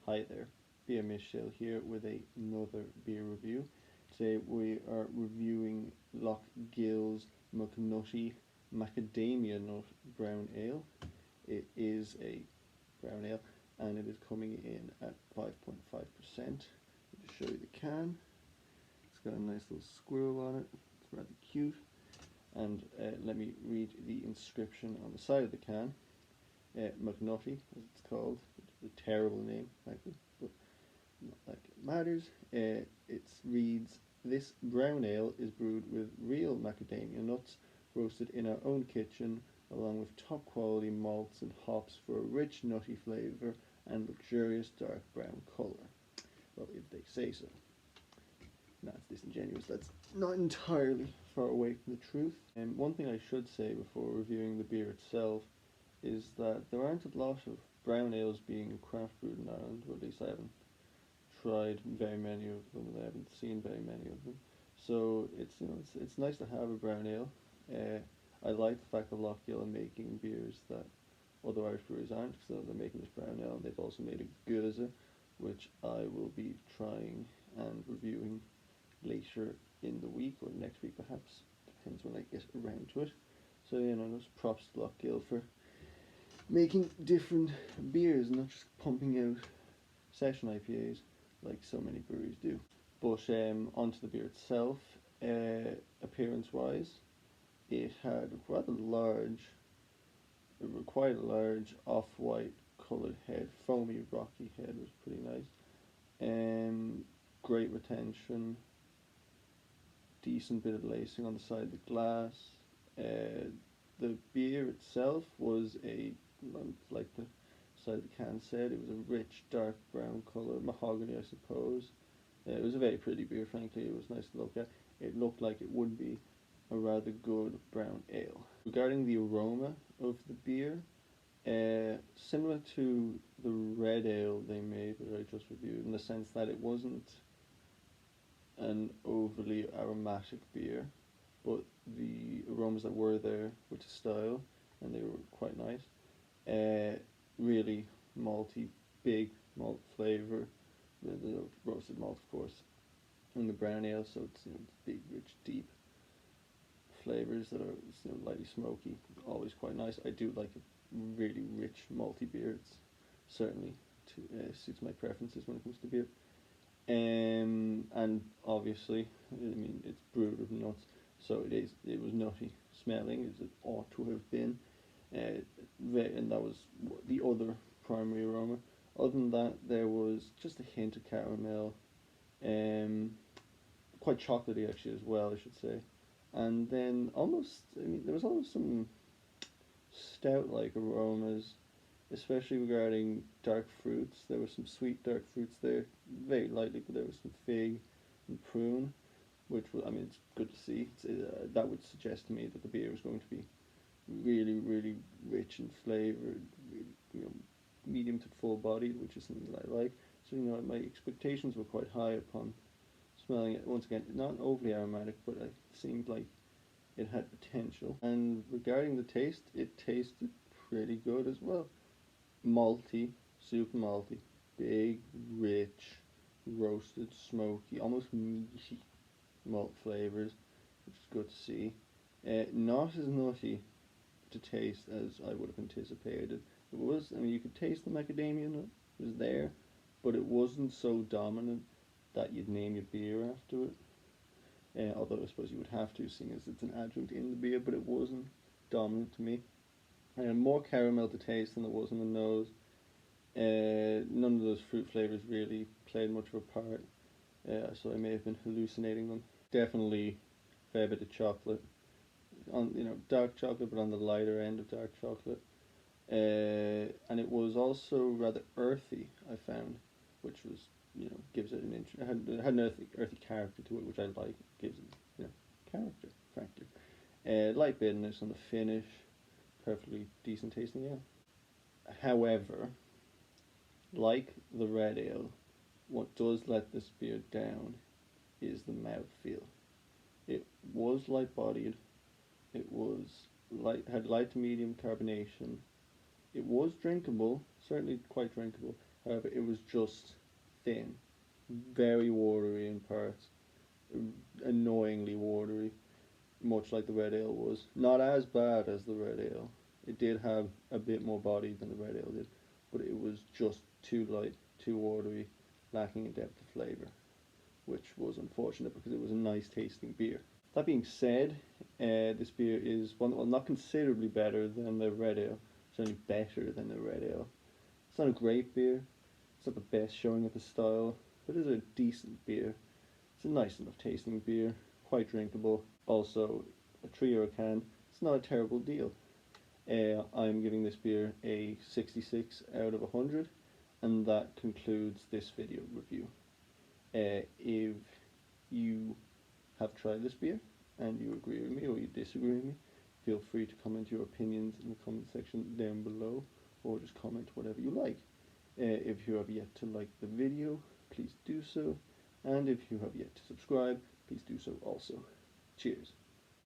Hi there, Beer Michelle here with another beer review. Today we are reviewing Lough Gill's Nutty Macadamia Nut Brown Ale. It is a brown ale and it is coming in at 5.5%. I'll show you the can. It's got a nice little squirrel on it, it's rather cute. And let me read the inscription on the side of the can. McNutty, as it's called. It's a terrible name, frankly, but not like it matters. It reads, "This brown ale is brewed with real macadamia nuts, roasted in our own kitchen, along with top quality malts and hops for a rich nutty flavour and luxurious dark brown colour." Well, if they say so. That's disingenuous. That's not entirely far away from the truth. And one thing I should say before reviewing the beer itself is that there aren't a lot of brown ales being craft brewed in Ireland, or at least I haven't tried very many of them, and I haven't seen very many of them. So it's nice to have a brown ale. I like the fact that Lough Gill are making beers that other Irish breweries aren't, so they're making this brown ale, and they've also made a Goza, which I will be trying and reviewing later in the week, or next week perhaps, depends when I get around to it. So just props to Lough Gill for making different beers, not just pumping out session IPAs like so many breweries do. But onto the beer itself, appearance-wise, it had quite a large off-white coloured head, foamy, rocky head was pretty nice. Great retention, decent bit of lacing on the side of the glass. The beer itself was like the side of the can said, it was a rich dark brown colour, mahogany I suppose. It was a very pretty beer, frankly. It was nice to look at. It looked like it would be a rather good brown ale. Regarding the aroma of the beer, similar to the red ale they made, which I just reviewed, in the sense that it wasn't an overly aromatic beer, but the aromas that were there were to style, and they were quite nice. Really malty, big malt flavour, the roasted malt of course, and the brown ale, so it's big, rich, deep flavours that are lightly smoky, always quite nice. I do like a really rich malty beer. It's certainly suits my preferences when it comes to beer. And obviously, it's brewed with nuts, so it was nutty smelling, as it ought to have been. And that was the other primary aroma. Other than that, there was just a hint of caramel, quite chocolatey actually as well, I should say. And then there was almost some stout-like aromas, especially regarding dark fruits. There were some sweet dark fruits there, very lightly, but there was some fig and prune, which it's good to see. That would suggest to me that the beer was going to be really, really rich in flavour, medium to full bodied, which is something that I like. So my expectations were quite high upon smelling it. Once again, not overly aromatic, but it seemed like it had potential. And regarding the taste, it tasted pretty good as well. Malty, super malty, big, rich, roasted, smoky, almost meaty malt flavours, which is good to see. Not as nutty to taste as I would have anticipated. It was, you could taste the macadamia nut, it was there, but it wasn't so dominant that you'd name your beer after it. Although I suppose you would have to, seeing as it's an adjunct in the beer, but it wasn't dominant to me. More caramel to taste than there was in the nose. None of those fruit flavours really played much of a part, so I may have been hallucinating them. Definitely a fair bit of chocolate, dark chocolate, but on the lighter end of dark chocolate. And it was also rather earthy, I found, which was, gives it it had an earthy character to it, which I like. It gives it, character, frankly. Light bitterness on the finish, perfectly decent tasting ale. However, like the red ale, what does let this beer down is the mouthfeel. It was light bodied, it was had light to medium carbonation. It was drinkable, certainly quite drinkable. However, it was just thin, very watery in parts, annoyingly watery, much like the red ale was. Not as bad as the red ale. It did have a bit more body than the red ale did, but it was just too light, too watery, lacking in depth of flavour, which was unfortunate because it was a nice tasting beer. That being said, this beer is well, not considerably better than the red ale. It's only better than the red ale. It's not a great beer. It's not the best showing of the style, but it is a decent beer. It's a nice enough tasting beer, quite drinkable. Also, a €3 can. It's not a terrible deal. I'm giving this beer a 66 out of 100, and that concludes this video review. If you have tried this beer and you agree with me or you disagree with me, feel free to comment your opinions in the comment section down below, or just comment whatever you like. If you have yet to like the video, please do so, and if you have yet to subscribe, please do so also. Cheers.